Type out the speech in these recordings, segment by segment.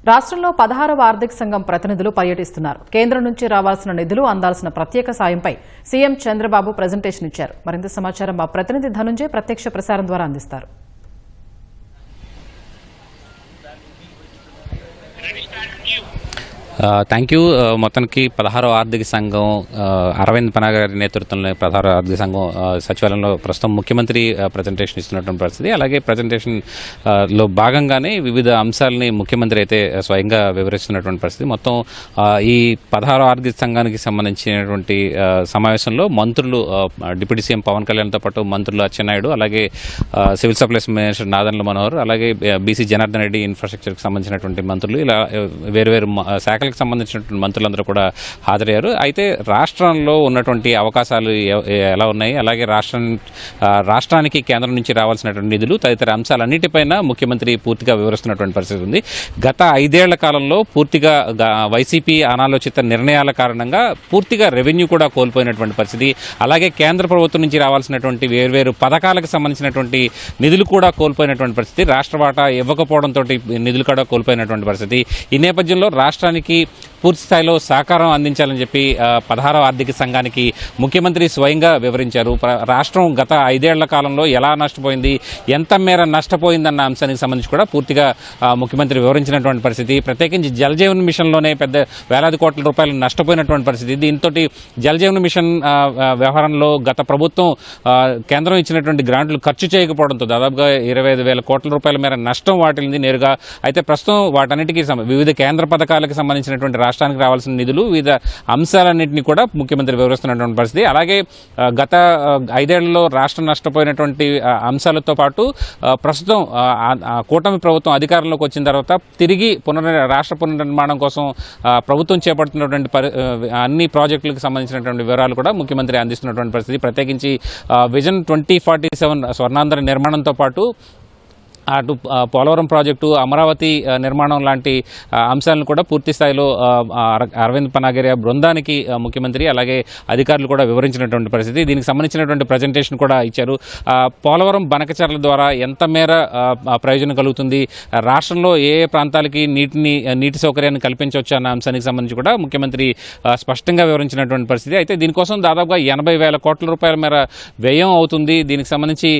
రాష్ట్రంలో 16వ ఆర్థిక సంఘం ప్రతినిధులు పర్యటిస్తున్నారు. కేంద్రం నుంచి రావాల్సిన నిధులు అందాల్సిన ప్రత్యేక సాయంపై సీఎం చంద్రబాబు ప్రెజెంటేషన్ ఇచ్చారు. మరింత సమాచారం మా ప్రతినిధి ధనుంజయ్ ప్రత్యక్ష ప్రసారం ద్వారా అందిస్తారు. Thank you. మొత్తానికి 16వ ఆర్థిక సంఘం అరవింద్ పనా గారి నేతృత్వంలో 16వ ఆర్థిక సంఘం సచివాలయంలో ప్రస్తుతం ముఖ్యమంత్రి ప్రజెంటేషన్ ఇస్తున్నటువంటి పరిస్థితి. అలాగే ప్రజెంటేషన్లో భాగంగానే వివిధ అంశాలని ముఖ్యమంత్రి అయితే స్వయంగా వివరిస్తున్నటువంటి పరిస్థితి. మొత్తం ఈ 16వ ఆర్థిక సంఘానికి సంబంధించినటువంటి సమావేశంలో మంత్రులు డిప్యూటీ సీఎం పవన్ కళ్యాణ్తో పాటు మంత్రులు అచ్చెన్నాయుడు, అలాగే civil supplies minister Nadendla Manohar, అలాగే బీసీ జనార్దన్ రెడ్డి ఇన్ఫ్రాస్ట్రక్చర్కి సంబంధించినటువంటి మంత్రులు, ఇలా వేరువేరు శాఖలకు సంబంధించినటువంటి మంత్రులందరూ కూడా హాజరయ్యారు. అయితే రాష్ట్రంలో ఉన్నటువంటి అవకాశాలు ఎలా ఉన్నాయి, అలాగే రాష్ట్రానికి కేంద్రం నుంచి రావాల్సినటువంటి నిధులు తదితర అంశాలన్నిటిపైన ముఖ్యమంత్రి పూర్తిగా వివరిస్తున్నటువంటి పరిస్థితి ఉంది. గత 5 ఏళ్ల కాలంలో పూర్తిగా వైసీపీ అనాలోచిత నిర్ణయాల కారణంగా పూర్తిగా రెవెన్యూ కూడా కోల్పోయినటువంటి పరిస్థితి, అలాగే కేంద్ర ప్రభుత్వం నుంచి రావాల్సినటువంటి వేర్వేరు పథకాలకు సంబంధించినటువంటి నిధులు కూడా కోల్పోయినటువంటి పరిస్థితి, రాష్ట్ర వాటా ఇవ్వకపోవడంతో నిధులు కూడా కోల్పోయినటువంటి పరిస్థితి. ఈ నేపథ్యంలో రాష్ట్రానికి పూర్తి స్థాయిలో సహకారం అందించాలని చెప్పి 16వ ఆర్థిక సంఘానికి ముఖ్యమంత్రి స్వయంగా వివరించారు. రాష్ట్రం గత 5 ఏళ్ల కాలంలో ఎలా నష్టపోయింది, ఎంత మేర నష్టపోయిందన్న అంశానికి సంబంధించి కూడా పూర్తిగా ముఖ్యమంత్రి వివరించినటువంటి పరిస్థితి. ప్రత్యేకించి జలజీవన్ మిషన్లోనే పెద్ద వేలాది కోట్ల రూపాయలు నష్టపోయినటువంటి పరిస్థితి. దీంతో జలజీవన్ మిషన్ వ్యవహారంలో గత ప్రభుత్వం కేంద్రం ఇచ్చినటువంటి గ్రాంట్లు ఖర్చు చేయకపోవడంతో దాదాపుగా 25,000 కోట్ల రూపాయల మేర నష్టం వాటిల్లింది నేరుగా. అయితే ప్రస్తుతం వాటన్నిటికీ వివిధ కేంద్ర పథకాలకు సంబంధించినటువంటి రాష్ట్రానికి రావాల్సిన నిధులు, వివిధ అంశాలన్నింటినీ కూడా ముఖ్యమంత్రి వివరిస్తున్నటువంటి పరిస్థితి. అలాగే గత 5 ఏళ్లలో రాష్ట్రం నష్టపోయినటువంటి అంశాలతో పాటు ప్రస్తుతం కూటమి ప్రభుత్వం అధికారంలోకి వచ్చిన తర్వాత తిరిగి రాష్ట్ర పునర్నిర్మాణం కోసం ప్రభుత్వం చేపడుతున్నటువంటి అన్ని ప్రాజెక్టులకు సంబంధించినటువంటి వివరాలు కూడా ముఖ్యమంత్రి అందిస్తున్నటువంటి పరిస్థితి. ప్రత్యేకించి విజన్ 2047 స్వర్ణాంధ్ర నిర్మాణంతో పాటు అటు పోలవరం ప్రాజెక్టు, అమరావతి నిర్మాణం లాంటి అంశాలను కూడా పూర్తి స్థాయిలో అరవింద్ పనాగిరి బృందానికి ముఖ్యమంత్రి అలాగే అధికారులు కూడా వివరించినటువంటి పరిస్థితి. దీనికి సంబంధించినటువంటి ప్రజెంటేషన్ కూడా ఇచ్చారు. పోలవరం బనకచర్ల ద్వారా ఎంత మేర ప్రయోజనం కలుగుతుంది, రాష్ట్రంలో ఏ ప్రాంతాలకి నీటి సౌకర్యాన్ని కల్పించవచ్చు అన్న అంశానికి సంబంధించి కూడా ముఖ్యమంత్రి స్పష్టంగా వివరించినటువంటి పరిస్థితి. అయితే దీనికోసం దాదాపుగా 80,000 కోట్ల రూపాయల మేర వ్యయం అవుతుంది. దీనికి సంబంధించి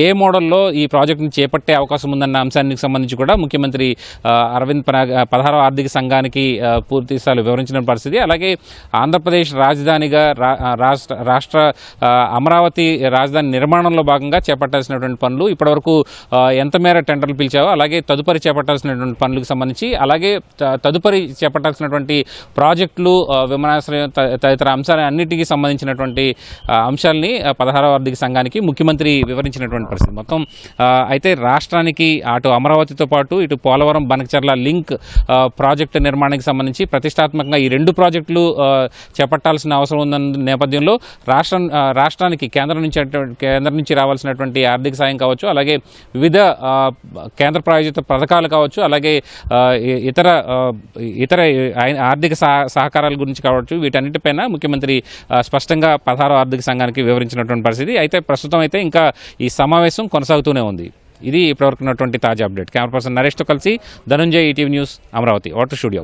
ఏ మోడల్లో ఈ ప్రాజెక్టును చేపట్టే అవకాశం ఉందన్న అంశానికి సంబంధించి కూడా ముఖ్యమంత్రి అరవింద్ 16వ ఆర్థిక సంఘానికి పూర్తి స్థాయిలో వివరించిన పరిస్థితి. అలాగే ఆంధ్రప్రదేశ్ రాజధానిగా రాష్ట్ర అమరావతి రాజధాని నిర్మాణంలో భాగంగా చేపట్టాల్సినటువంటి పనులు ఇప్పటివరకు ఎంత మేర టెండర్లు పిలిచావో, అలాగే తదుపరి చేపట్టాల్సినటువంటి పనులకు సంబంధించి, అలాగే తదుపరి చేపట్టాల్సినటువంటి ప్రాజెక్టులు, విమానాశ్రయం తదితర అంశాలు అన్నిటికీ సంబంధించినటువంటి అంశాలని 16వ ఆర్థిక సంఘానికి ముఖ్యమంత్రి వివరించినటువంటి పరిస్థితి. మొత్తం అయితే రాష్ట్రానికి అటు అమరావతితో పాటు ఇటు పోలవరం బనకచర్ల లింక్ ప్రాజెక్టు నిర్మాణానికి సంబంధించి ప్రతిష్టాత్మకంగా ఈ 2 ప్రాజెక్టులు చేపట్టాల్సిన అవసరం ఉన్న నేపథ్యంలో రాష్ట్రానికి కేంద్రం నుంచి రావాల్సినటువంటి ఆర్థిక సాయం కావచ్చు, అలాగే వివిధ కేంద్ర ప్రాయోజిత పథకాలు కావచ్చు, అలాగే ఇతర ఆర్థిక సహకారాల గురించి కావచ్చు, వీటన్నిటిపైన ముఖ్యమంత్రి స్పష్టంగా 16వ ఆర్థిక సంఘానికి వివరించినటువంటి పరిస్థితి. అయితే ప్రస్తుతం అయితే ఇంకా ఈ సమావేశం కొనసాగుతూనే ఉంది. ఇది ఇప్పటివరకు ఉన్నటువంటి తాజా అప్డేట్. కెమెరా పర్సన్ నరేష్తో కలిసి Dhananjay, ETV news, Amaravati. Water studio.